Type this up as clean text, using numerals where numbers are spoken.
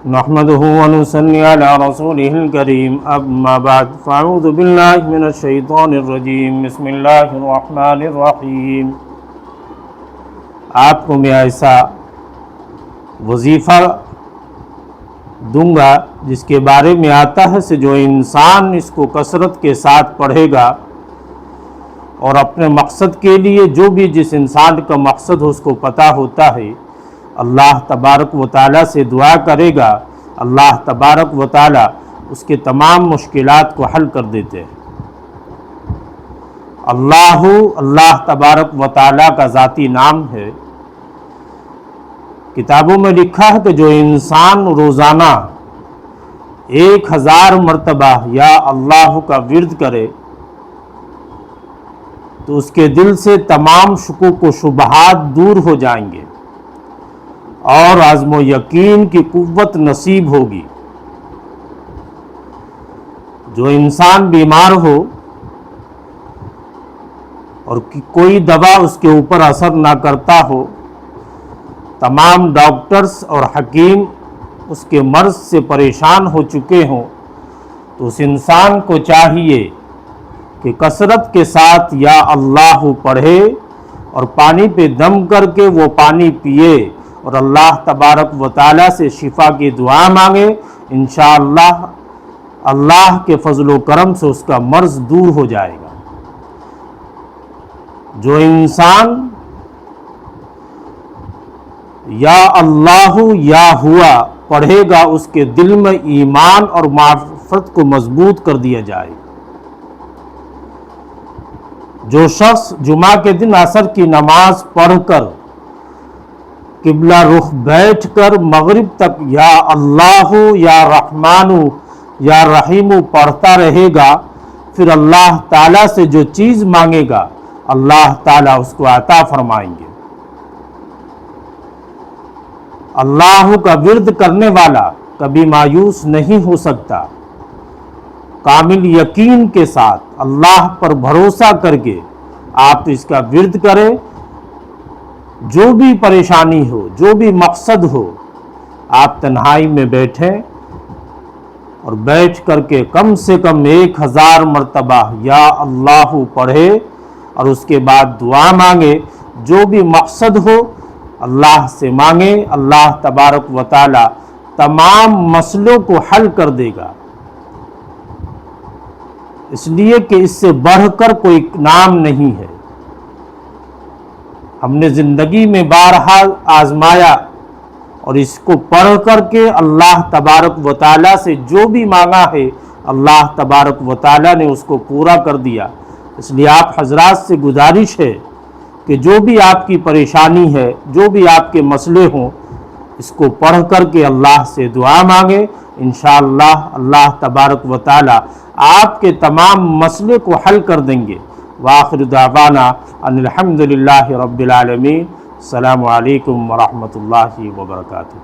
نحمده ونصلي على رسوله الكريم اما بعد فاعوذ بالله من الشیطان الرجیم بسم اللہ الرحمن الرحیم۔ آپ کو میں ایسا وظیفہ دوں گا جس کے بارے میں آتا ہے کہ جو انسان اس کو کثرت کے ساتھ پڑھے گا اور اپنے مقصد کے لیے جو بھی جس انسان کا مقصد ہو اس کو پتہ ہوتا ہے، اللہ تبارک و تعالیٰ سے دعا کرے گا، اللہ تبارک و تعالیٰ اس کے تمام مشکلات کو حل کر دیتے ہیں۔ اللہ تبارک و تعالیٰ کا ذاتی نام ہے۔ کتابوں میں لکھا ہے کہ جو انسان روزانہ 1000 مرتبہ یا اللہ کا ورد کرے تو اس کے دل سے تمام شکوک و شبہات دور ہو جائیں گے اور عزم و یقین کی قوت نصیب ہوگی۔ جو انسان بیمار ہو اور کوئی دوا اس کے اوپر اثر نہ کرتا ہو، تمام ڈاکٹرز اور حکیم اس کے مرض سے پریشان ہو چکے ہوں، تو اس انسان کو چاہیے کہ کثرت کے ساتھ یا اللہ پڑھے اور پانی پہ دم کر کے وہ پانی پیے اور اللہ تبارک و تعالیٰ سے شفا کی دعا مانگے۔ انشاءاللہ اللہ کے فضل و کرم سے اس کا مرض دور ہو جائے گا۔ جو انسان یا اللہ یا ہوا پڑھے گا اس کے دل میں ایمان اور معرفت کو مضبوط کر دیا جائے گا۔ جو شخص جمعہ کے دن عصر کی نماز پڑھ کر قبلہ رخ بیٹھ کر مغرب تک یا اللہ یا رحمان یا رحیم پڑھتا رہے گا، پھر اللہ تعالیٰ سے جو چیز مانگے گا اللہ تعالیٰ اس کو عطا فرمائیں گے۔ اللہ کا ورد کرنے والا کبھی مایوس نہیں ہو سکتا۔ کامل یقین کے ساتھ اللہ پر بھروسہ کر کے آپ اس کا ورد کریں۔ جو بھی پریشانی ہو، جو بھی مقصد ہو، آپ تنہائی میں بیٹھیں اور بیٹھ کر کے کم سے کم 1000 مرتبہ یا اللہ پڑھے اور اس کے بعد دعا مانگے۔ جو بھی مقصد ہو اللہ سے مانگے، اللہ تبارک و تعالی تمام مسئلوں کو حل کر دے گا، اس لیے کہ اس سے بڑھ کر کوئی نام نہیں ہے۔ ہم نے زندگی میں بارہا آزمایا اور اس کو پڑھ کر کے اللہ تبارک و تعالیٰ سے جو بھی مانگا ہے اللہ تبارک و تعالیٰ نے اس کو پورا کر دیا۔ اس لیے آپ حضرات سے گزارش ہے کہ جو بھی آپ کی پریشانی ہے، جو بھی آپ کے مسئلے ہوں، اس کو پڑھ کر کے اللہ سے دعا مانگیں۔ انشاءاللہ اللہ تبارک و تعالیٰ آپ کے تمام مسئلے کو حل کر دیں گے۔ وآخر دعوانا ان الحمدللہ رب العالمین۔ السلام علیکم ورحمۃ اللہ وبرکاتہ۔